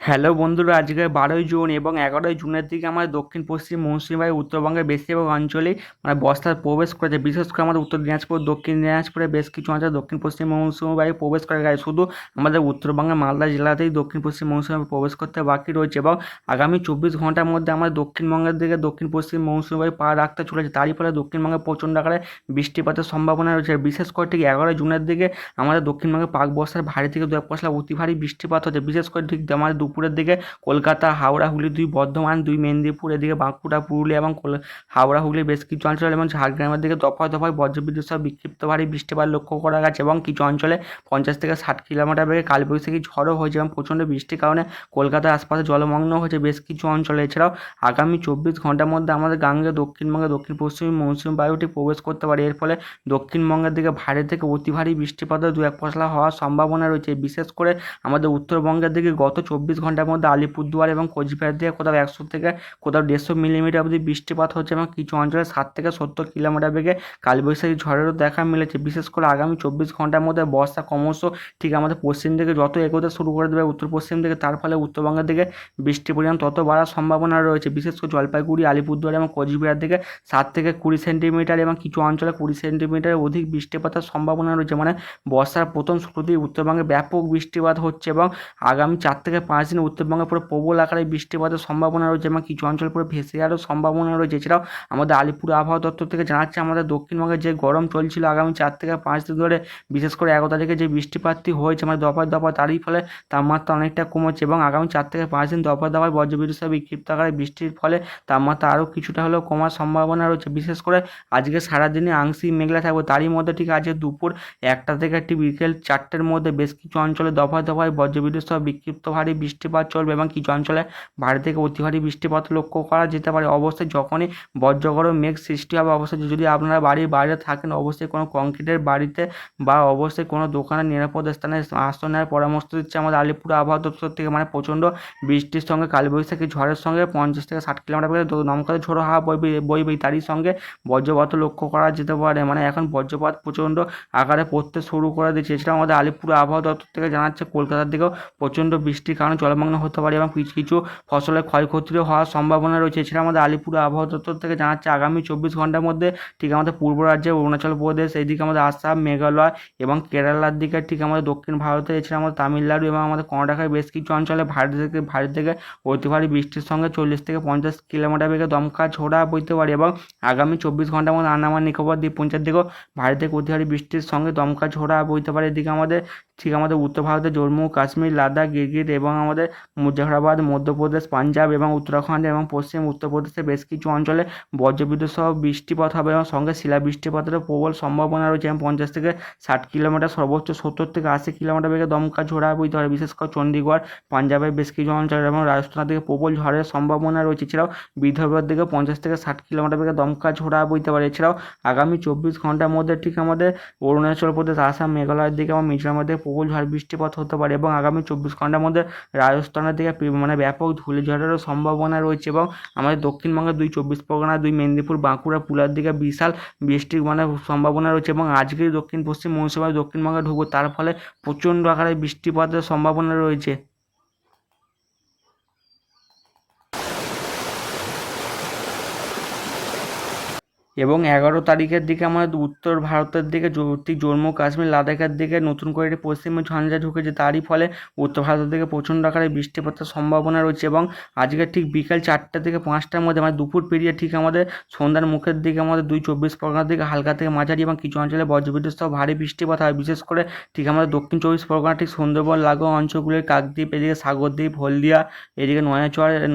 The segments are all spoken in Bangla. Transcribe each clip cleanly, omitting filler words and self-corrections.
হ্যালো বন্ধুরা, আজকে 12ই জুন এবং 11ই জুনের দিকে আমাদের দক্ষিণ পশ্চিম মৌসুমী বায়ু উত্তরবঙ্গের বেশিরভাগ অঞ্চলেই বর্ষার প্রবেশ করেছে। বিশেষ করে আমাদের উত্তর দিনাজপুর, দক্ষিণ দিনাজপুরে বেশ কিছু অঞ্চলে দক্ষিণ পশ্চিম মৌসুমী বায়ু প্রবেশ করে গেছে। শুধু আমাদের উত্তরবঙ্গের মালদা জেলাতেই দক্ষিণ পশ্চিম মৌসুমী বায়ু প্রবেশ করতে বাকি রয়েছে এবং আগামী 24 ঘন্টার মধ্যে আমাদের দক্ষিণবঙ্গের দিকে দক্ষিণ পশ্চিম মৌসুমী বায়ু পা রাখতে চলেছে। তারই ফলে দক্ষিণবঙ্গে প্রচণ্ড আকারে বৃষ্টিপাতের সম্ভাবনা রয়েছে। বিশেষ করে ঠিক 11ই জুনের দিকে আমাদের দক্ষিণবঙ্গে পাক বর্ষার ভারী থেকে দু এক পশলা অতি ভারী বৃষ্টিপাত হচ্ছে। বিশেষ করে ঠিক আমাদের দুপুরের দিকে কলকাতা, হাওড়া, হুগলি, দুই বর্ধমান, দুই মেদিনীপুর, এদিকে বাঁকুড়া, পুরুলিয়া এবং হাওড়া, হুগলির বেশ কিছু অঞ্চল এবং ঝাড়গ্রামের দিকে দফায় দফায় বজ্রবিদ্যুৎ সহ বিক্ষিপ্ত ভারী বৃষ্টিপাত লক্ষ্য করা গেছে এবং কিছু অঞ্চলে 50 থেকে 60 কিলোমিটার বেগে কালবৈশাখী ঝড়ও হয়েছে এবং প্রচণ্ড বৃষ্টির কারণে কলকাতার আশপাশে জলমগ্ন হয়েছে বেশ কিছু অঞ্চলে। এছাড়াও আগামী 24 ঘন্টার মধ্যে আমাদের গাঙ্গে দক্ষিণবঙ্গে দক্ষিণ পশ্চিম মৌসুমী বায়ুটি প্রবেশ করতে পারে। এর ফলে দক্ষিণবঙ্গের দিকে ভারী থেকে অতি ভারী বৃষ্টিপাতের দু এক পশলা হওয়ার সম্ভাবনা রয়েছে। বিশেষ করে আমাদের উত্তরবঙ্গের দিকে গত 24 ঘন্টার মধ্যে আলিপুরদুয়ার এবং কোচবিহার দিকে কোথাও 100 থেকে কোথাও 150 মিলিমিটার অবধি বৃষ্টিপাত হচ্ছে এবং কিছু অঞ্চলে 60 থেকে 70 কিলোমিটার বেগে কালবৈশাখী ঝড়েরও দেখা মিলেছে। বিশেষ করে আগামী 24 ঘন্টার মধ্যে বর্ষা ক্রমশ ঠিক আমাদের পশ্চিম দিকে যত এগোতে শুরু করে দেবে উত্তর পশ্চিম দিকে, তার ফলে উত্তরবঙ্গের দিকে বৃষ্টির পরিমাণ তত বাড়ার সম্ভাবনা রয়েছে। বিশেষ করে জলপাইগুড়ি, আলিপুরদুয়ার এবং কোচবিহার দিকে 7 থেকে 20 সেন্টিমিটার এবং কিছু অঞ্চলে 20 সেন্টিমিটারের অধিক বৃষ্টিপাতের সম্ভাবনা রয়েছে। বর্ষার প্রথম শুরুতেই উত্তরবঙ্গে ব্যাপক বৃষ্টিপাত হচ্ছে এবং আগামী 4 থেকে 5 দিন উত্তরবঙ্গে পুরো প্রবল আকারে বৃষ্টিপাতের সম্ভাবনা রয়েছে এবং কিছু অঞ্চল পুরো ভেসে যাওয়ারও সম্ভাবনা রয়েছে। এছাড়াও আমাদের আলিপুর আবহাওয়া দপ্তর থেকে জানাচ্ছে আমাদের দক্ষিণবঙ্গে যে গরম চলছিল আগামী 4 থেকে 5 দিন ধরে, বিশেষ করে 11 তারিখে যে বৃষ্টিপাতটি হয়েছে দফায় দফায়, তারই ফলে তাপমাত্রা অনেকটা কমেছে এবং আগামী 4 থেকে 5 দিন দফায় দফায় বজ্রবিদ্যুৎ সহ বিক্ষিপ্ত আকারে বৃষ্টির ফলে তাপমাত্রা আরও কিছুটা হলেও কমার সম্ভাবনা রয়েছে। বিশেষ করে আজকে সারাদিনে আংশিক মেঘলা থাকবে, তারই মধ্যে ঠিক আজকে দুপুর 1টা থেকে একটি বিকেল 4টের মধ্যে বেশ কিছু অঞ্চলে দফায় দফায় বজ্রবিদ্যুৎ সহ বিক্ষিপ্ত ভারী বৃষ্টিপাত চলবে এবং কিছু অঞ্চলে ভারী থেকে অতি ভারী বৃষ্টিপাত লক্ষ্য করা যেতে পারে। অবশ্যই যখনই বজ্রগড় মেঘ সৃষ্টি হবে, অবশ্যই যদি আপনারা বাড়ির বাইরে থাকেন অবশ্যই কোনো কংক্রিটের বাড়িতে বা অবশ্যই কোনো দোকানের নিরাপদ স্থানে আশ্রয় নেওয়ার পরামর্শ দিচ্ছে আমাদের আলিপুর আবহাওয়া দপ্তর থেকে। প্রচণ্ড বৃষ্টির সঙ্গে কালবৈশাখী ঝড়ের সঙ্গে 50 থেকে 60 কিলোমিটার বেগে দমকা ঝোড়ো হাওয়া বইবে, তারই সঙ্গে বজ্রপাত লক্ষ্য করা যেতে পারে। এখন বজ্রপাত প্রচণ্ড আকারে পড়তে শুরু করে দিয়েছে। এছাড়াও আমাদের আলিপুর আবহাওয়া দপ্তর থেকে জানাচ্ছে কলকাতার দিকেও প্রচণ্ড বৃষ্টির কারণে জলমগ্ন হতে পারে এবং কিছু কিছু ফসলের ক্ষয়ক্ষতিরও হওয়ার সম্ভাবনা রয়েছে। এছাড়া আমাদের আলিপুর আবহাওয়া দপ্তর থেকে জানাচ্ছে আগামী 24 ঘন্টার মধ্যে ঠিক আমাদের পূর্ব রাজ্যে অরুণাচল প্রদেশ, এইদিকে আমাদের আসাম, মেঘালয় এবং কেরালার দিকে ঠিক আমাদের দক্ষিণ ভারতে, এছাড়া আমাদের তামিলনাড়ু এবং আমাদের কর্ণাটকের বেশ কিছু অঞ্চলে ভারী থেকে অতি ভারী বৃষ্টির সঙ্গে 40 থেকে 50 কিলোমিটার বেগে দমকা ঝোড়া বইতে পারে এবং আগামী 24 ঘন্টার মধ্যে আন্দামান নিকোবর দ্বীপপুঞ্জের দিকেও ভারী থেকে অতি ভারী বৃষ্টির সঙ্গে দমকা ঝোড়া বইতে পারে। এদিকে আমাদের উত্তর ভারতে জম্মু কাশ্মীর, লাদাখ, গিরগিট এবং আমাদের মুজাফরাবাদ, মধ্যপ্রদেশ, পাঞ্জাব এবং উত্তরাখণ্ড এবং পশ্চিম উত্তরপ্রদেশের বেশ কিছু অঞ্চলে বজ্রবিদ্যুৎ সহ বৃষ্টিপাত হবে এবং সঙ্গে শিলা বৃষ্টিপাতেরও প্রবল সম্ভাবনা রয়েছে এবং 50 থেকে 60 কিলোমিটার, সর্বোচ্চ 70 থেকে 80 কিলোমিটার বেগে দমকা ঝোড়া বইতে পারে। বিশেষ করে চণ্ডীগড়, পাঞ্জাবের বেশ কিছু অঞ্চল এবং রাজস্থানের দিকে প্রবল ঝড়ের সম্ভাবনা রয়েছে। এছাড়াও বিদর্ভের দিকে 50 থেকে 60 কিলোমিটার বেগে দমকা ঝোড়া বইতে পারে। এছাড়াও আগামী 24 ঘন্টার মধ্যে ঠিক আমাদের অরুণাচল প্রদেশ, আসাম, মেঘালয়ের দিকে এবং মিজোরামের দিকে প্রবল ঝড় বৃষ্টিপাত হতে পারে এবং আগামী 24 ঘন্টার মধ্যে রাজস্থানের দিকে ব্যাপক ধূলিঝড়েরও সম্ভাবনা রয়েছে এবং আমাদের দক্ষিণবঙ্গের 2 চব্বিশ পরগনা, 2 মেদিনীপুর, বাঁকুড়া, পুরুলিয়ার দিকে বিশাল বৃষ্টির সম্ভাবনা রয়েছে এবং আজকেই দক্ষিণ পশ্চিম মৌসুমী দক্ষিণবঙ্গে ঢুকবে, তার ফলে প্রচণ্ড আকারে বৃষ্টিপাতের সম্ভাবনা রয়েছে। এবং 11 তারিখের দিকে আমাদের উত্তর ভারতের দিকে জম্মু কাশ্মীর, লাদাখের দিকে নতুন করে একটি পশ্চিমী ঝঞ্ঝা ঢুকেছে, তারই ফলে উত্তর ভারতের দিকে প্রচণ্ড আকারে বৃষ্টিপাতের সম্ভাবনা রয়েছে এবং আজকে ঠিক বিকাল 4টা থেকে 5টার মধ্যে দুপুর পেরিয়ে ঠিক আমাদের সন্ধ্যার মুখের দিকে আমাদের 2 চব্বিশ পরগনার দিকে হালকা থেকে মাঝারি এবং কিছু অঞ্চলে বজ্রবিদ্যুৎ সহ ভারী বৃষ্টিপাত হয়। বিশেষ করে ঠিক আমাদের দক্ষিণ 24 পরগনা, ঠিক সুন্দরবন লাগোয়া অঞ্চলগুলির কাকদ্বীপ, এদিকে সাগরদ্বীপ, হলদিয়া, এদিকে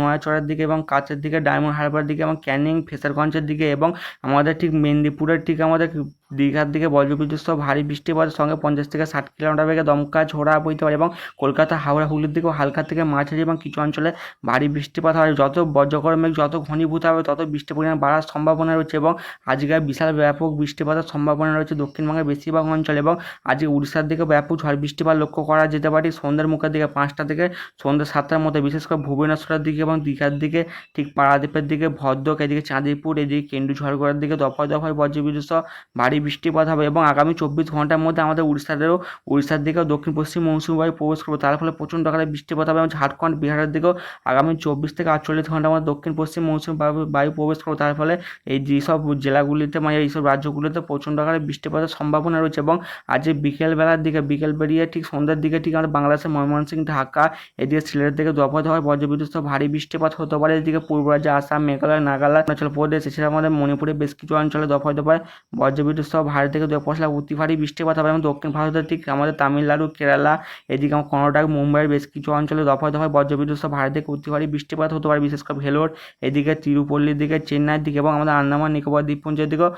নয়াচড়ের দিকে এবং কাছের দিকে ডায়মন্ড হারবার দিকে এবং ক্যানিং, ফেসারগঞ্জের দিকে এবং আমাদের ঠিক মেদিনীপুরের ঠিক আমাদের দীঘার দিকে বজ্রবিদ্যুৎ সহ ভারী বৃষ্টিপাতের সঙ্গে 50 থেকে 60 কিলোমিটার বেগে দমকা ঝোড়া বইতে পারে এবং কলকাতা, হাওড়া, হুগলির দিকেও হালকা থেকে মাঝারি এবং কিছু অঞ্চলে ভারী বৃষ্টিপাত হয়। যত বজ্রগড় মেঘ যত ঘনীভূত হবে তত বৃষ্টির পরিমাণ বাড়ার সম্ভাবনা রয়েছে এবং আজকে বিশাল ব্যাপক বৃষ্টিপাতের সম্ভাবনা রয়েছে দক্ষিণবঙ্গের বেশিরভাগ অঞ্চলে এবং আজকে উড়িষ্যার দিকে ব্যাপক ঝড় বৃষ্টিপাত লক্ষ্য করা যেতে পারে সন্ধ্যার মুখের দিকে 5টা থেকে সন্ধ্যা 7টার মধ্যে। বিশেষ করে ভুবনেশ্বরের দিকে এবং দীঘার দিকে, ঠিক পারাদ্বীপের দিকে, ভদ্রক, এদিকে চাঁদিপুর, এদিকে কেন্দুঝড়গড়ের দিকে দফায় দফায় বজ্রবিদ্যুৎ সহ ভারী বৃষ্টিপাত হবে এবং আগামী 24 ঘন্টার মধ্যে আমাদের উড়িষ্যার দিকেও দক্ষিণ পশ্চিম মৌসুমি বায়ু প্রবেশ করবে, তার ফলে প্রচণ্ড আকারে বৃষ্টিপাত হবে এবং ঝাড়খণ্ড বিহারের দিকেও আগামী 24 থেকে 48 ঘন্টার মধ্যে দক্ষিণ পশ্চিম মৌসুমি বায়ু প্রবেশ করবে, তার ফলে এই যেসব জেলাগুলিতে মানে এইসব রাজ্যগুলিতে প্রচণ্ড আকারে বৃষ্টিপাতের সম্ভাবনা রয়েছে। এবং আজ বিকেলবেলার দিকে বিকেল বেরিয়ে ঠিক সন্ধ্যার দিকে ঠিক আমাদের বাংলাদেশের ময়মনসিংহ, ঢাকা, এদিকে সিলেটের দিকে দফায় বজ্রবিদ্যুৎ সহ ভারী বৃষ্টিপাত হতে পারে। এদিকে পূর্ব রাজ্যে আসাম, মেঘালয়, নাগাল্যান্ড, অরুণাচল প্রদেশ, এছাড়া আমাদের মণিপুরের বেশ কিছু অঞ্চলে দফায় বজ্রবিদ্যুৎ সহ ভারী থেকে 2 পশলা অতি ভারী বৃষ্টিপাত হবে। এবং দক্ষিণ ভারতের ঠিক আমাদের তামিলনাড়ু, কেরালা, এদিকে আমার কর্ণাটক, মুম্বাইয়ের বেশ কিছু অঞ্চলে দফায় বজ্রবিদ্যুৎ সহ ভারী থেকে অতি ভারী বৃষ্টিপাত হতে পারে, বিশেষ করে ভেলোর, এদিকে তিরুপল্লির দিকে, চেন্নাইয়ের দিকে এবং আমাদের আন্দামান নিকোবর দ্বীপপুঞ্জের দিকেও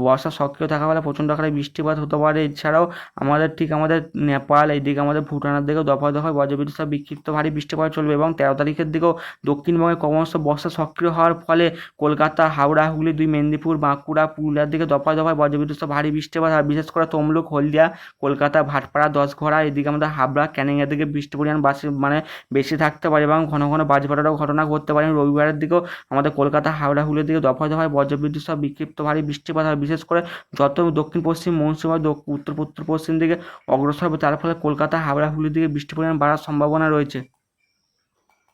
বর্ষা সক্রিয় থাকা বলে প্রচণ্ড আকারে বৃষ্টিপাত হতে পারে। এছাড়াও আমাদের নেপাল, এইদিকে আমাদের ভুটানের দিকেও দফায় বজ্রবিদ্যুৎ সহ বিক্ষিপ্ত ভারী বৃষ্টিপাত চলবে। এবং 13 তারিখের দিকেও দক্ষিণবঙ্গে ক্রমশ বর্ষা সক্রিয় হওয়ার ফলে কলকাতা, হাওড়া, হুগলি, 2 মেদিনীপুর, বাঁকুড়া, পুরুলিয়ার দিকে দফায় বজ্রবিদ্যুৎ সহ ভারী বৃষ্টিপাত হয়, বিশেষ করে তমলুক, হলদিয়া, কলকাতা, ভাটপাড়া, দশঘরা, এদিকে আমাদের হাবড়া, ক্যানিংয়ের দিকে বৃষ্টির পরিমাণ বেশি থাকতে পারে এবং ঘন ঘন বাজপাটারও ঘটনা ঘটতে পারে। রবিবারের দিকেও আমাদের কলকাতা, হাওড়া, হুগলির দিকে দফায় বজ্রবিদ্যুৎ সহ বিক্ষিপ্ত ভারী বৃষ্টিপাত হয়, বিশেষ করে যত দক্ষিণ পশ্চিম মৌসুমি উত্তর পশ্চিম দিকে অগ্রসর হবে, তার ফলে কলকাতা, হাওড়া, হুগলির দিকে বৃষ্টির পরিমাণ বাড়ার সম্ভাবনা রয়েছে।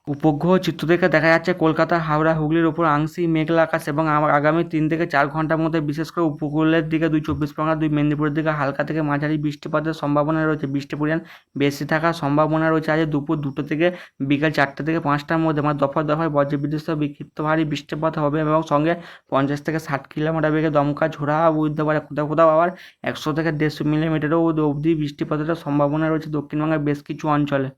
উপগ্রহ চিত্র থেকে দেখা যাচ্ছে কলকাতা, হাওড়া, হুগলির ওপর আংশিক মেঘলা আকাশ এবং আগামী 3 থেকে 4 ঘন্টার মধ্যে বিশেষ করে উপকূলের দিকে 24 পরগনা, 2 মেদিনীপুরের দিকে হালকা থেকে মাঝারি বৃষ্টিপাতের সম্ভাবনা রয়েছে। বৃষ্টির পরিমাণ বেশি থাকার সম্ভাবনা রয়েছে আজ দুপুর 2টো থেকে বিকাল 4টে থেকে 5টার মধ্যে, মানে দফায় বজ্রবিদ্যুৎ সহ বিক্ষিপ্ত ভারী বৃষ্টিপাত হবে এবং সঙ্গে 50 থেকে 60 কিলোমিটার বেগে দমকা ঝোড়া বইতে পারে। কোথাও আবার 100 থেকে 150 মিলিমিটারও অবধি বৃষ্টিপাতের সম্ভাবনা রয়েছে দক্ষিণবঙ্গের বেশ কিছু অঞ্চলে।